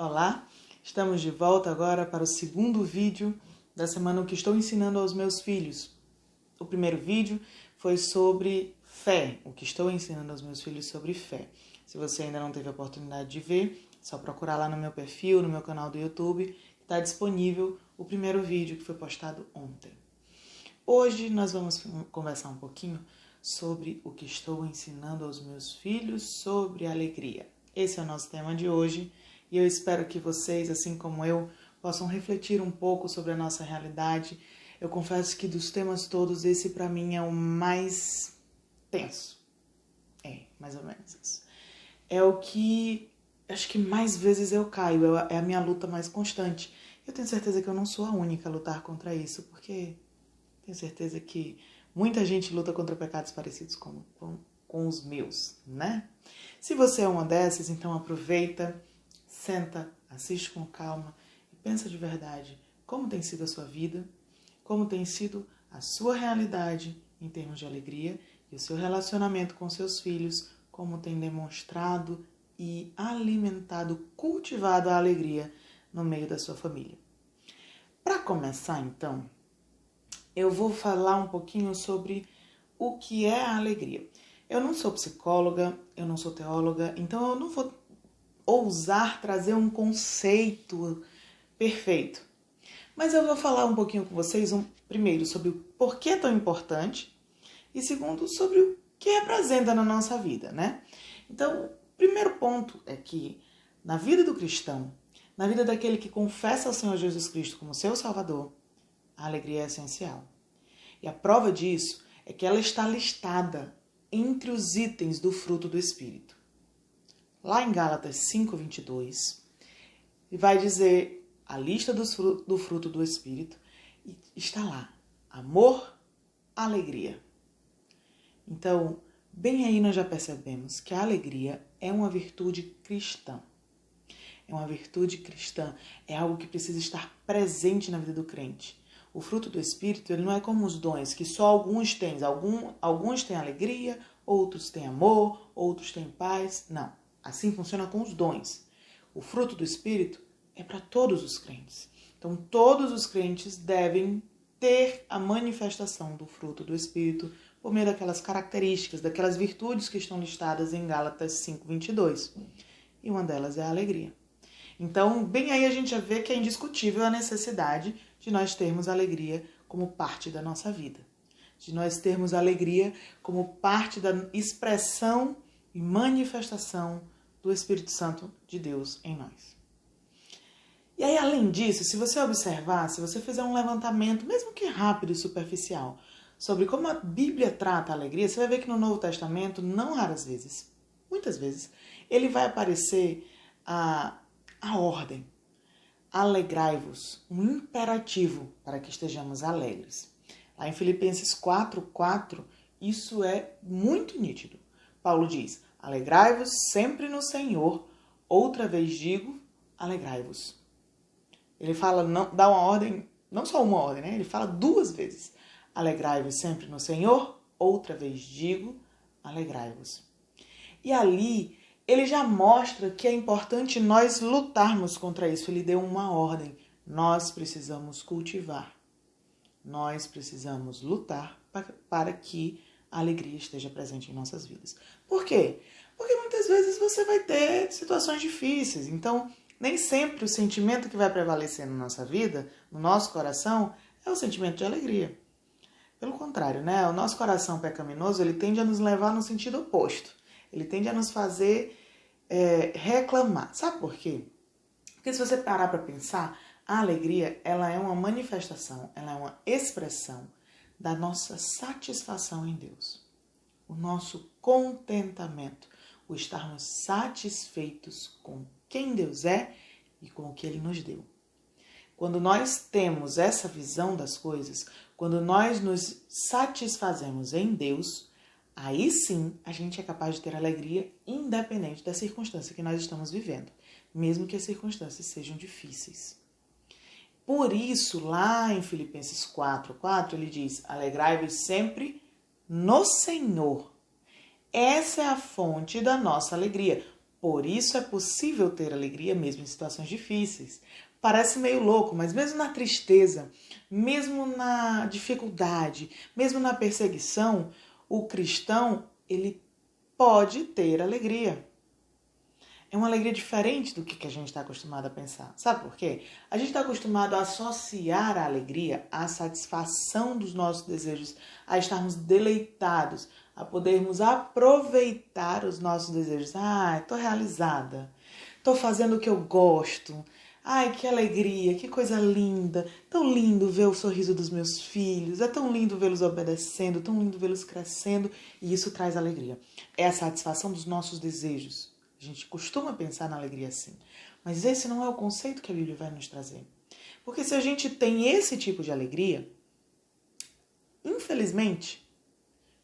Olá, estamos de volta agora para o segundo vídeo da semana que estou ensinando aos meus filhos. O primeiro vídeo foi sobre fé, o que estou ensinando aos meus filhos sobre fé. Se você ainda não teve a oportunidade de ver, é só procurar lá no meu perfil, no meu canal do YouTube, está disponível o primeiro vídeo que foi postado ontem. Hoje nós vamos conversar um pouquinho sobre o que estou ensinando aos meus filhos sobre alegria. Esse é o nosso tema de hoje e eu espero que vocês, assim como eu, possam refletir um pouco sobre a nossa realidade. Eu confesso que dos temas todos, esse para mim é o mais tenso. Mais ou menos isso. É o que acho que mais vezes eu caio, é a minha luta mais constante. Eu tenho certeza que eu não sou a única a lutar contra isso, porque tenho certeza que muita gente luta contra pecados parecidos com os meus, né? Se você é uma dessas, então aproveita, senta, assiste com calma e pensa de verdade como tem sido a sua vida, como tem sido a sua realidade em termos de alegria e o seu relacionamento com seus filhos, como tem demonstrado e alimentado, cultivado a alegria no meio da sua família. Para começar, então, eu vou falar um pouquinho sobre o que é a alegria. Eu não sou psicóloga, eu não sou teóloga, então eu não vou ousar trazer um conceito perfeito. Mas eu vou falar um pouquinho com vocês, primeiro, sobre o porquê é tão importante e segundo, sobre o que representa na nossa vida, né? Então, o primeiro ponto é que na vida do cristão, na vida daquele que confessa ao Senhor Jesus Cristo como seu Salvador, a alegria é essencial. E a prova disso é que ela está listada entre os itens do fruto do Espírito. Lá em Gálatas 5:22, vai dizer a lista do fruto do Espírito e está lá, amor, alegria. Então, bem aí nós já percebemos que a alegria é uma virtude cristã. É uma virtude cristã, é algo que precisa estar presente na vida do crente. O fruto do Espírito, ele não é como os dons, que só alguns têm. Alguns têm alegria, outros têm amor, outros têm paz. Não, assim funciona com os dons. O fruto do Espírito é para todos os crentes. Então, todos os crentes devem ter a manifestação do fruto do Espírito por meio daquelas características, daquelas virtudes que estão listadas em Gálatas 5:22. E uma delas é a alegria. Então, bem aí a gente já vê que é indiscutível a necessidade de nós termos alegria como parte da nossa vida. De nós termos alegria como parte da expressão e manifestação do Espírito Santo de Deus em nós. E aí, além disso, se você observar, se você fizer um levantamento, mesmo que rápido e superficial, sobre como a Bíblia trata a alegria, você vai ver que no Novo Testamento, não raras vezes, muitas vezes, ele vai aparecer a ordem. Alegrai-vos, um imperativo para que estejamos alegres. Lá em Filipenses 4:4, isso é muito nítido. Paulo diz, alegrai-vos sempre no Senhor, outra vez digo, alegrai-vos. Ele fala, dá uma ordem, não só uma ordem, né? Ele fala duas vezes. Alegrai-vos sempre no Senhor, outra vez digo, alegrai-vos. E ali, ele já mostra que é importante nós lutarmos contra isso. Ele deu uma ordem. Nós precisamos cultivar. Nós precisamos lutar para que a alegria esteja presente em nossas vidas. Por quê? Porque muitas vezes você vai ter situações difíceis. Então, nem sempre o sentimento que vai prevalecer na nossa vida, no nosso coração, é o sentimento de alegria. Pelo contrário, né? O nosso coração pecaminoso, ele tende a nos levar no sentido oposto. Ele tende a nos fazer reclamar. Sabe por quê? Porque se você parar para pensar, a alegria, ela é uma manifestação, ela é uma expressão da nossa satisfação em Deus. O nosso contentamento, o estarmos satisfeitos com quem Deus é e com o que Ele nos deu. Quando nós temos essa visão das coisas, quando nós nos satisfazemos em Deus, aí sim a gente é capaz de ter alegria independente da circunstância que nós estamos vivendo, mesmo que as circunstâncias sejam difíceis. Por isso, lá em Filipenses 4:4, ele diz, alegrai-vos sempre no Senhor. Essa é a fonte da nossa alegria. Por isso é possível ter alegria mesmo em situações difíceis. Parece meio louco, mas mesmo na tristeza, mesmo na dificuldade, mesmo na perseguição, o cristão, ele pode ter alegria. É uma alegria diferente do que a gente está acostumado a pensar. Sabe por quê? A gente está acostumado a associar a alegria à satisfação dos nossos desejos, a estarmos deleitados, a podermos aproveitar os nossos desejos. Ah, estou realizada, estou fazendo o que eu gosto. Ai, que alegria, que coisa linda. Tão lindo ver o sorriso dos meus filhos. É tão lindo vê-los obedecendo, tão lindo vê-los crescendo. E isso traz alegria. É a satisfação dos nossos desejos. A gente costuma pensar na alegria assim. Mas esse não é o conceito que a Bíblia vai nos trazer. Porque se a gente tem esse tipo de alegria, infelizmente,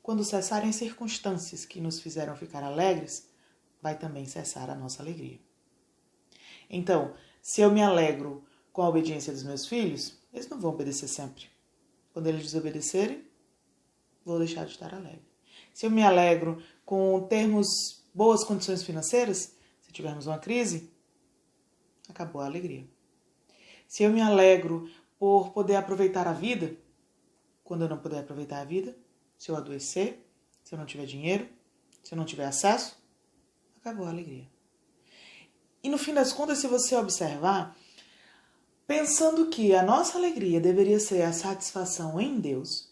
quando cessarem as circunstâncias que nos fizeram ficar alegres, vai também cessar a nossa alegria. Então, se eu me alegro com a obediência dos meus filhos, eles não vão obedecer sempre. Quando eles desobedecerem, vou deixar de estar alegre. Se eu me alegro com termos boas condições financeiras, se tivermos uma crise, acabou a alegria. Se eu me alegro por poder aproveitar a vida, quando eu não puder aproveitar a vida, se eu adoecer, se eu não tiver dinheiro, se eu não tiver acesso, acabou a alegria. E no fim das contas, se você observar, pensando que a nossa alegria deveria ser a satisfação em Deus,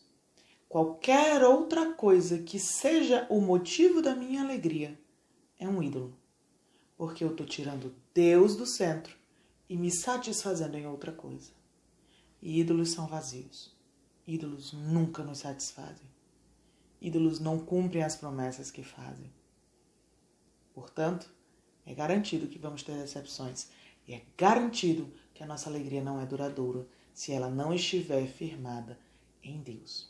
qualquer outra coisa que seja o motivo da minha alegria é um ídolo. Porque eu estou tirando Deus do centro e me satisfazendo em outra coisa. E ídolos são vazios. Ídolos nunca nos satisfazem. Ídolos não cumprem as promessas que fazem. Portanto, é garantido que vamos ter decepções. E é garantido que a nossa alegria não é duradoura se ela não estiver firmada em Deus.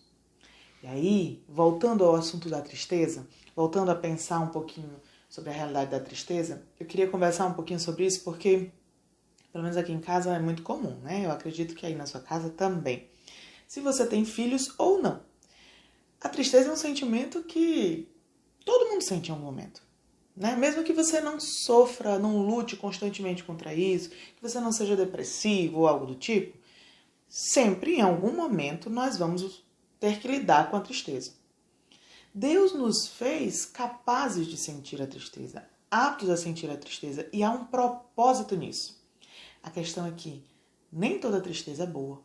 E aí, voltando ao assunto da tristeza, voltando a pensar um pouquinho sobre a realidade da tristeza, eu queria conversar um pouquinho sobre isso porque, pelo menos aqui em casa, é muito comum, né? Eu acredito que aí na sua casa também. Se você tem filhos ou não. A tristeza é um sentimento que todo mundo sente em algum momento. Né? Mesmo que você não sofra, não lute constantemente contra isso, que você não seja depressivo ou algo do tipo, sempre, em algum momento, nós vamos ter que lidar com a tristeza. Deus nos fez capazes de sentir a tristeza, aptos a sentir a tristeza, e há um propósito nisso. A questão é que nem toda tristeza é boa.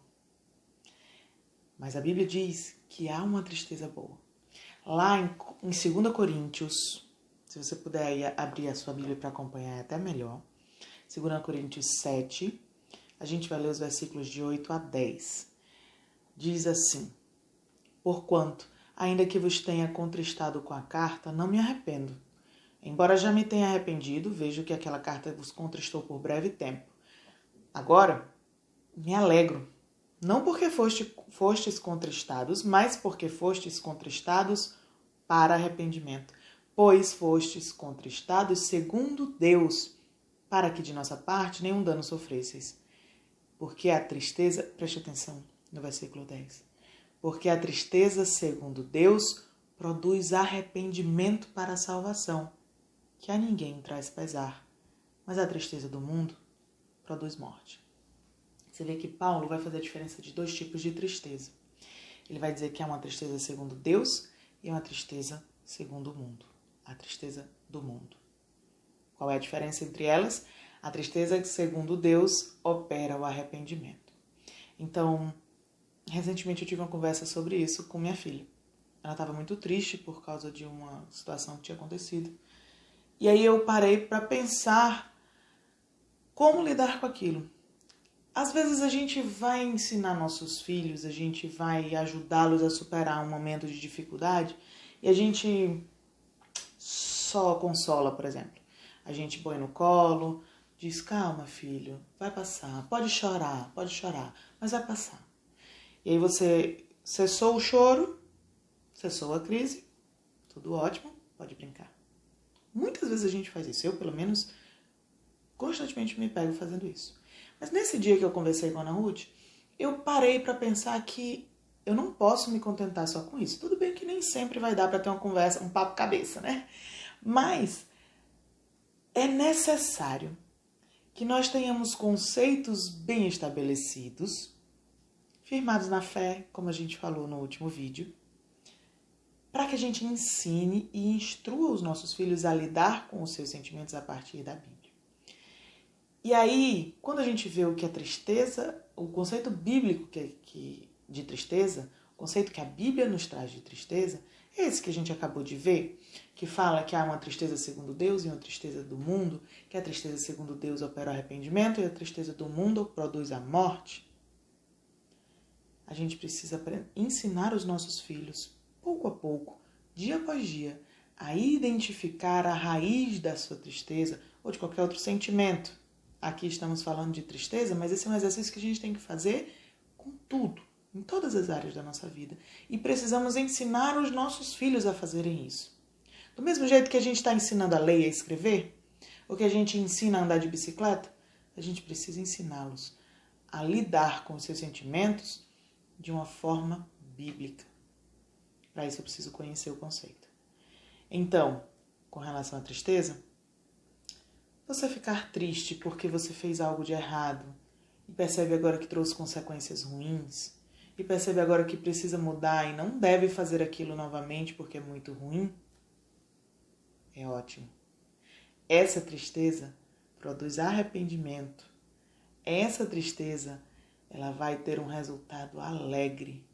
Mas a Bíblia diz que há uma tristeza boa. Lá em 2 Coríntios, se você puder abrir a sua Bíblia para acompanhar, é até melhor. 2 Coríntios 7, a gente vai ler os versículos de 8 a 10. Diz assim: Porquanto, ainda que vos tenha contristado com a carta, não me arrependo. Embora já me tenha arrependido, vejo que aquela carta vos contristou por breve tempo. Agora, me alegro, não porque fostes contristados, mas porque fostes contristados para arrependimento. Pois fostes contristados segundo Deus, para que de nossa parte nenhum dano sofresseis. Porque a tristeza, preste atenção no versículo 10, porque a tristeza segundo Deus produz arrependimento para a salvação, que a ninguém traz pesar, mas a tristeza do mundo produz morte. Você vê que Paulo vai fazer a diferença de dois tipos de tristeza. Ele vai dizer que há uma tristeza segundo Deus e uma tristeza segundo o mundo. A tristeza do mundo. Qual é a diferença entre elas? A tristeza segundo Deus opera o arrependimento. Então, recentemente eu tive uma conversa sobre isso com minha filha. Ela estava muito triste por causa de uma situação que tinha acontecido. E aí eu parei para pensar como lidar com aquilo. Às vezes a gente vai ensinar nossos filhos, a gente vai ajudá-los a superar um momento de dificuldade e a gente só consola, por exemplo. A gente põe no colo, diz, calma filho, vai passar, pode chorar, mas vai passar. E aí você cessou o choro, cessou a crise, tudo ótimo, pode brincar. Muitas vezes a gente faz isso, eu pelo menos constantemente me pego fazendo isso. Mas nesse dia que eu conversei com a Ana Ruth, eu parei para pensar que eu não posso me contentar só com isso. Tudo bem que nem sempre vai dar para ter uma conversa, um papo cabeça, né? Mas é necessário que nós tenhamos conceitos bem estabelecidos, firmados na fé, como a gente falou no último vídeo, para que a gente ensine e instrua os nossos filhos a lidar com os seus sentimentos a partir da Bíblia. E aí, quando a gente vê o que é tristeza, o conceito bíblico de tristeza, o conceito que a Bíblia nos traz de tristeza, é esse que a gente acabou de ver, que fala que há uma tristeza segundo Deus e uma tristeza do mundo, que a tristeza segundo Deus opera o arrependimento e a tristeza do mundo produz a morte. A gente precisa ensinar os nossos filhos, pouco a pouco, dia após dia, a identificar a raiz da sua tristeza ou de qualquer outro sentimento. Aqui estamos falando de tristeza, mas esse é um exercício que a gente tem que fazer com tudo, em todas as áreas da nossa vida. E precisamos ensinar os nossos filhos a fazerem isso. Do mesmo jeito que a gente está ensinando a ler e a escrever, ou que a gente ensina a andar de bicicleta, a gente precisa ensiná-los a lidar com os seus sentimentos de uma forma bíblica. Para isso eu preciso conhecer o conceito. Então, com relação à tristeza, você ficar triste porque você fez algo de errado e percebe agora que trouxe consequências ruins e percebe agora que precisa mudar e não deve fazer aquilo novamente porque é muito ruim, é ótimo. Essa tristeza produz arrependimento. Essa tristeza, ela vai ter um resultado alegre.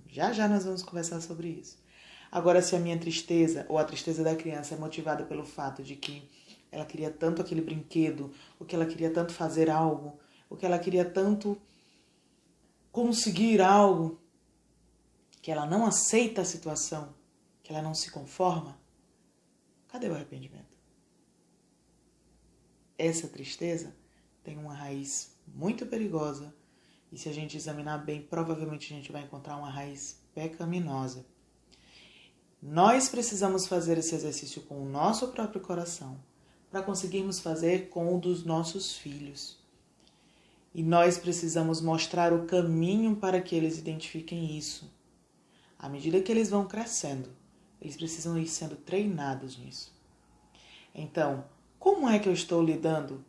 Já já nós vamos conversar sobre isso. Agora, se a minha tristeza ou a tristeza da criança é motivada pelo fato de que ela queria tanto aquele brinquedo, ou que ela queria tanto fazer algo, ou que ela queria tanto conseguir algo, que ela não aceita a situação, que ela não se conforma, cadê o arrependimento? Essa tristeza tem uma raiz muito perigosa e se a gente examinar bem, provavelmente a gente vai encontrar uma raiz pecaminosa. Nós precisamos fazer esse exercício com o nosso próprio coração para conseguirmos fazer com o dos nossos filhos. E nós precisamos mostrar o caminho para que eles identifiquem isso. À medida que eles vão crescendo, eles precisam ir sendo treinados nisso. Então, como é que eu estou lidando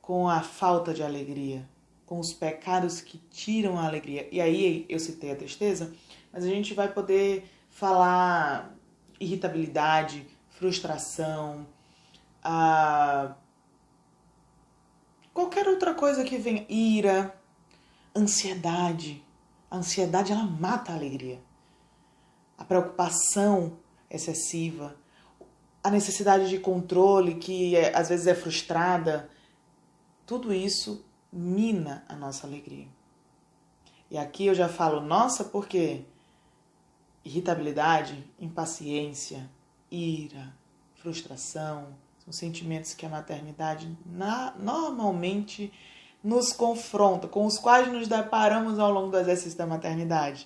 com a falta de alegria, com os pecados que tiram a alegria? E aí eu citei a tristeza, mas a gente vai poder falar irritabilidade, frustração, qualquer outra coisa que venha, ira, ansiedade. A ansiedade, ela mata a alegria. A preocupação excessiva, a necessidade de controle que às vezes é frustrada, tudo isso mina a nossa alegria. E aqui eu já falo nossa porque irritabilidade, impaciência, ira, frustração, são sentimentos que a maternidade normalmente nos confronta, com os quais nos deparamos ao longo do exercício da maternidade.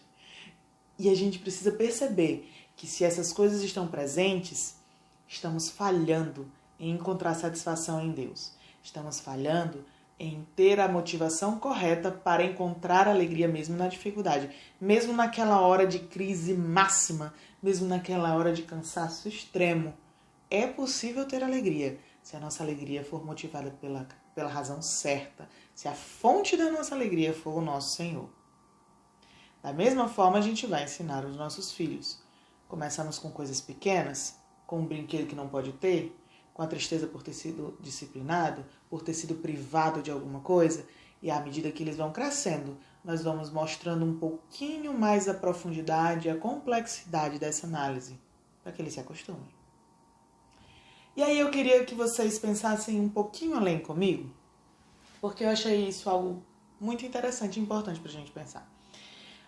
E a gente precisa perceber que se essas coisas estão presentes, estamos falhando em encontrar satisfação em Deus. Estamos falhando em ter a motivação correta para encontrar alegria mesmo na dificuldade, mesmo naquela hora de crise máxima, mesmo naquela hora de cansaço extremo. É possível ter alegria se a nossa alegria for motivada pela razão certa, se a fonte da nossa alegria for o nosso Senhor. Da mesma forma, a gente vai ensinar os nossos filhos. Começamos com coisas pequenas, com um brinquedo que não pode ter, com a tristeza por ter sido disciplinado, por ter sido privado de alguma coisa, e à medida que eles vão crescendo, nós vamos mostrando um pouquinho mais a profundidade e a complexidade dessa análise, para que eles se acostumem. E aí eu queria que vocês pensassem um pouquinho além comigo, porque eu achei isso algo muito interessante e importante para a gente pensar.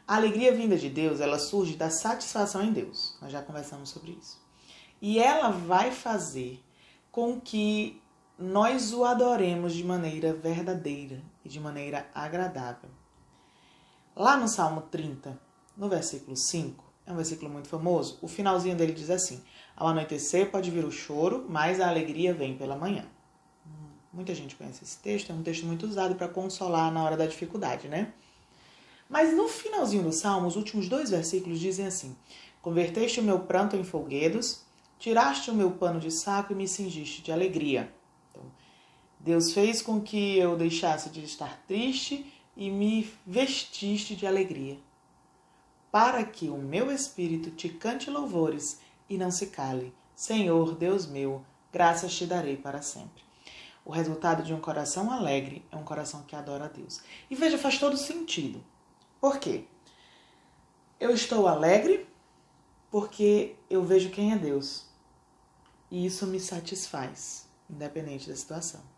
A alegria vinda de Deus, ela surge da satisfação em Deus. Nós já conversamos sobre isso. E ela vai fazer com que nós o adoremos de maneira verdadeira e de maneira agradável. Lá no Salmo 30, no versículo 5, é um versículo muito famoso, o finalzinho dele diz assim: ao anoitecer pode vir o choro, mas a alegria vem pela manhã. Muita gente conhece esse texto, é um texto muito usado para consolar na hora da dificuldade, né? Mas no finalzinho do Salmo, os últimos 2 versículos dizem assim: converteste o meu pranto em folguedos, tiraste o meu pano de saco e me cingiste de alegria. Deus fez com que eu deixasse de estar triste e me vestiste de alegria, para que o meu espírito te cante louvores e não se cale. Senhor, Deus meu, graças te darei para sempre. O resultado de um coração alegre é um coração que adora a Deus. E veja, faz todo sentido. Por quê? Eu estou alegre porque eu vejo quem é Deus. E isso me satisfaz, independente da situação.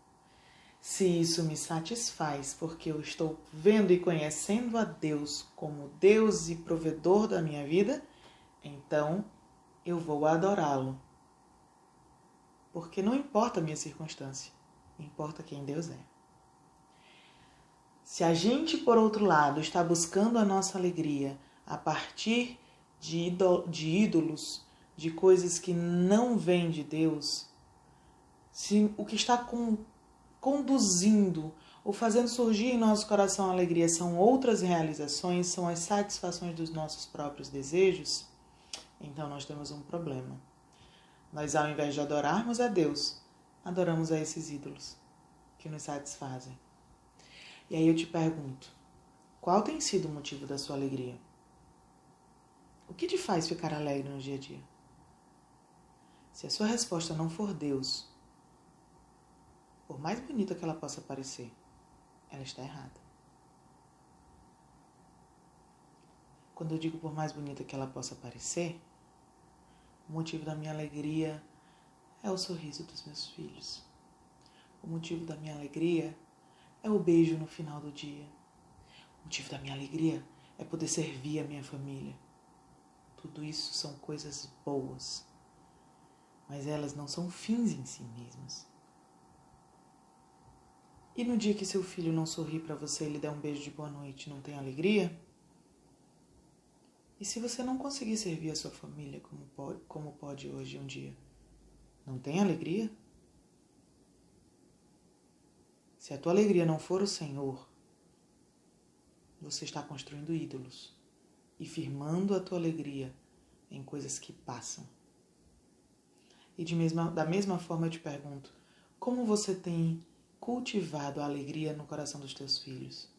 Se isso me satisfaz porque eu estou vendo e conhecendo a Deus como Deus e provedor da minha vida, então eu vou adorá-lo. Porque não importa a minha circunstância, importa quem Deus é. Se a gente, por outro lado, está buscando a nossa alegria a partir de ídolos, de coisas que não vêm de Deus, se o que está conduzindo ou fazendo surgir em nosso coração a alegria são outras realizações, são as satisfações dos nossos próprios desejos, então nós temos um problema. Nós, ao invés de adorarmos a Deus, adoramos a esses ídolos que nos satisfazem. E aí eu te pergunto, qual tem sido o motivo da sua alegria? O que te faz ficar alegre no dia a dia? Se a sua resposta não for Deus, por mais bonita que ela possa parecer, ela está errada. Quando eu digo por mais bonita que ela possa parecer, o motivo da minha alegria é o sorriso dos meus filhos. O motivo da minha alegria é o beijo no final do dia. O motivo da minha alegria é poder servir a minha família. Tudo isso são coisas boas, mas elas não são fins em si mesmas. E no dia que seu filho não sorri para você e lhe der um beijo de boa noite, não tem alegria? E se você não conseguir servir a sua família como pode hoje um dia, não tem alegria? Se a tua alegria não for o Senhor, você está construindo ídolos e firmando a tua alegria em coisas que passam. E da mesma forma eu te pergunto, como você tem cultivado a alegria no coração dos teus filhos?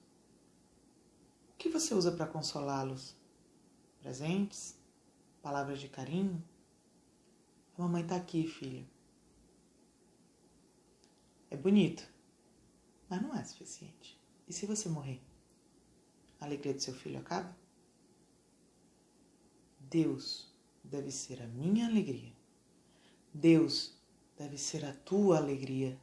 O que você usa para consolá-los? Presentes? Palavras de carinho? A mamãe está aqui, filho. É bonito, mas não é suficiente. E se você morrer? A alegria do seu filho acaba? Deus deve ser a minha alegria. Deus deve ser a tua alegria.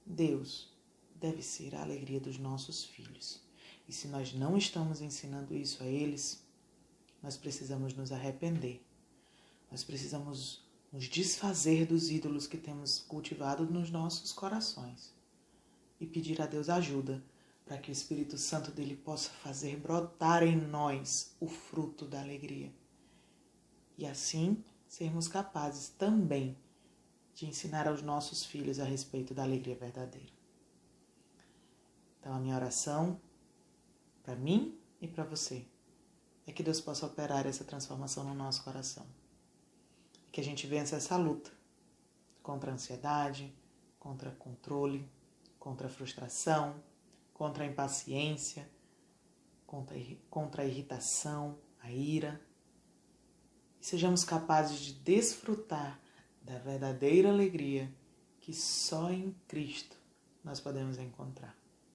Deus deve ser a alegria dos nossos filhos. E se nós não estamos ensinando isso a eles, nós precisamos nos arrepender. Nós precisamos nos desfazer dos ídolos que temos cultivado nos nossos corações e pedir a Deus ajuda para que o Espírito Santo dele possa fazer brotar em nós o fruto da alegria. E assim sermos capazes também de ensinar aos nossos filhos a respeito da alegria verdadeira. Então a minha oração para mim e para você é que Deus possa operar essa transformação no nosso coração. Que a gente vença essa luta contra a ansiedade, contra o controle, contra a frustração, contra a impaciência, contra a irritação, a ira. E sejamos capazes de desfrutar da verdadeira alegria que só em Cristo nós podemos encontrar.